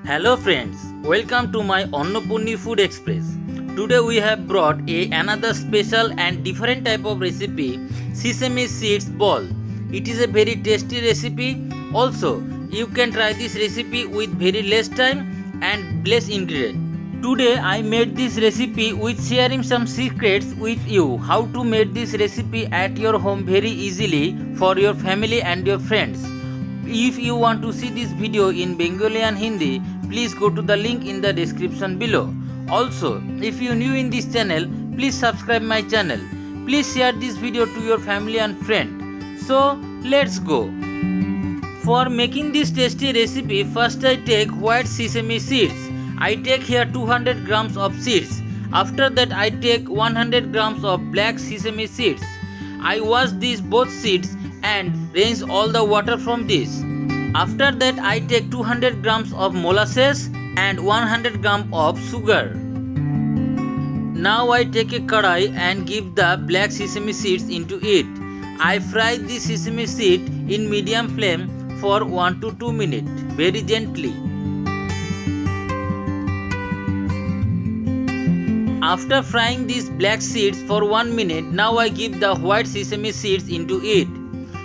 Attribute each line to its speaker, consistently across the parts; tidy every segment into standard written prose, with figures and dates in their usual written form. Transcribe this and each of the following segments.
Speaker 1: Hello friends, welcome to my Annapurni Food Express. Today we have brought another special and different type of recipe, sesame seeds ball. It is a very tasty recipe. Also, you can try this recipe with very less time and less ingredient. Today I made this recipe with sharing some secrets with you how to make this recipe at your home very easily for your family and your friends. If you want to see this video in Bengali and Hindi, please go to the link in the description below. Also, if you are new in this channel, please subscribe my channel. Please share this video to your family and friend. So, let's go. For making this tasty recipe, first I take white sesame seeds. I take here 200 grams of seeds. After that I take 100 grams of black sesame seeds. I wash these both seeds and rinse all the water from this. After that I take 200 grams of molasses and 100 grams of sugar. Now I take a kadai and give the black sesame seeds into it. I fry the sesame seed in medium flame for 1 to 2 minutes very gently. After frying these black seeds for 1 minute, now I give the white sesame seeds into it.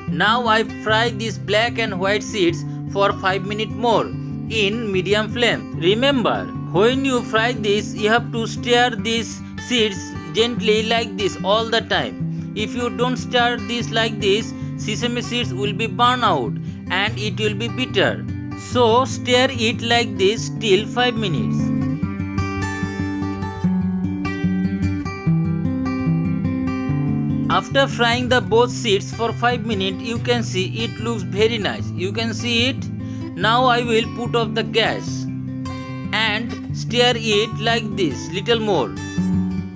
Speaker 1: Now I fry these black and white seeds for 5 minutes more in medium flame. Remember, when you fry this, you have to stir these seeds gently like this all the time. If you don't stir this like this, sesame seeds will be burned out and it will be bitter. So stir it like this till 5 minutes. After frying the both seeds for 5 minutes, you can see it looks very nice. You can see it. Now I will put off the gas and stir it like this little more.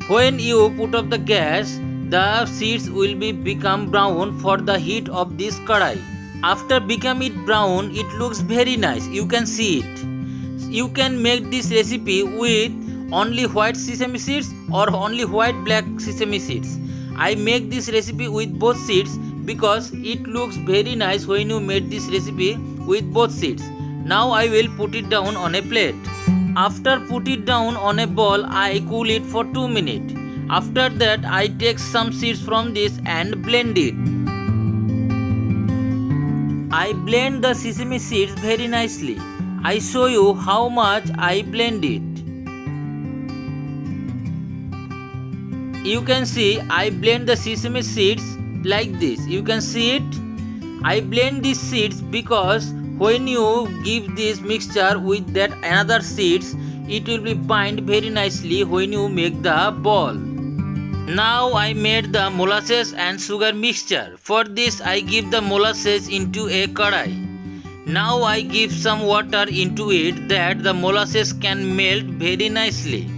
Speaker 1: When you put off the gas, the seeds will become brown for the heat of this kadai. After become it brown, it looks very nice. You can see it. You can make this recipe with only white sesame seeds or only white black sesame seeds. I make this recipe with both seeds because it looks very nice when you made this recipe with both seeds. Now I will put it down on a plate. After put it down on a bowl, I cool it for 2 minutes. After that I take some seeds from this and blend it. I blend the sesame seeds very nicely. I show you how much I blend it. You can see I blend the sesame seeds like this. You can see it. I blend these seeds because when you give this mixture with that another seeds, it will be bind very nicely when you make the ball. Now I made the molasses and sugar mixture. For this I give the molasses into a kadai. Now I give some water into it that the molasses can melt very nicely.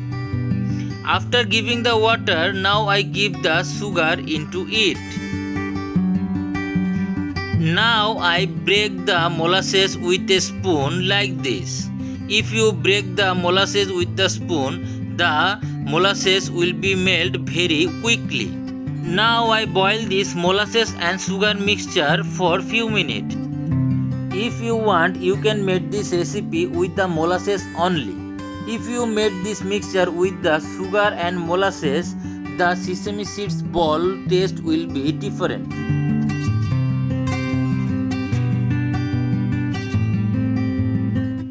Speaker 1: After giving the water, now I give the sugar into it. Now I break the molasses with a spoon like this. If you break the molasses with the spoon, the molasses will be melt very quickly. Now I boil this molasses and sugar mixture for few minutes. If you want, you can make this recipe with the molasses only. If you made this mixture with the sugar and molasses, the sesame seeds ball taste will be different.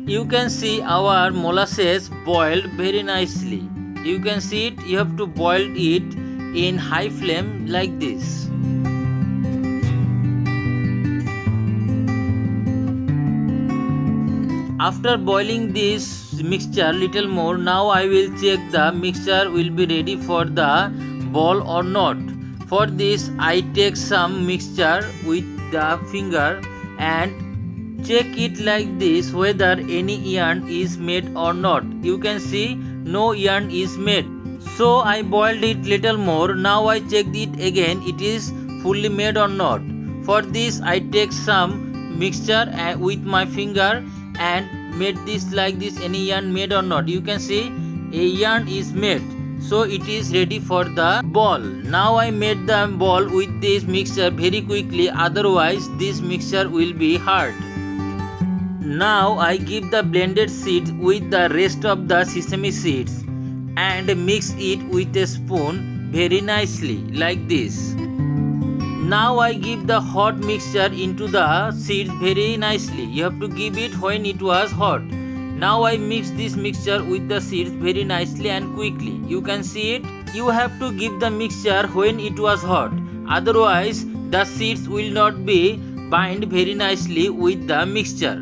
Speaker 1: You can see our molasses boiled very nicely. You can see it. You have to boil it in high flame like this. After boiling this mixture little more, now I will check the mixture will be ready for the ball or not. For this I take some mixture with the finger and check it like this whether any yarn is made or not. You can see no yarn is made. So I boiled it little more. Now I checked it again, it is fully made or not. For this I take some mixture with my finger and made this like this, any yarn made or not. You can see a yarn is made, so it is ready for the ball. Now I made the ball with this mixture very quickly, otherwise this mixture will be hard. Now I give the blended seeds with the rest of the sesame seeds and mix it with a spoon very nicely like this. Now I give the hot mixture into the seeds very nicely. You have to give it when it was hot. Now I mix this mixture with the seeds very nicely and quickly. You can see it. You have to give the mixture when it was hot. Otherwise the seeds will not be bind very nicely with the mixture.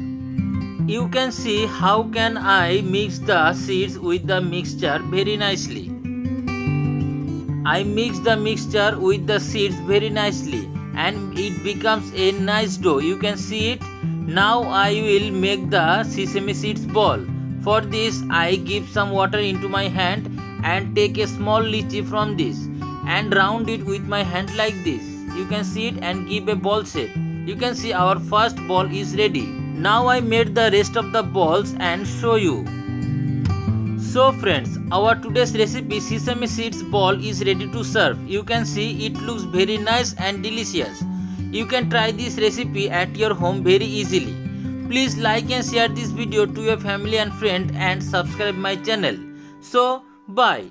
Speaker 1: You can see how can I mix the seeds with the mixture very nicely. I mix the mixture with the seeds very nicely and it becomes a nice dough. You can see it. Now I will make the sesame seeds ball. For this I give some water into my hand and take a small lychee from this and round it with my hand like this. You can see it and give a ball shape. You can see our first ball is ready. Now I made the rest of the balls and show you. So friends, our today's recipe sesame seeds ball is ready to serve. You can see it looks very nice and delicious. You can try this recipe at your home very easily. Please like and share this video to your family and friend and subscribe my channel. So bye.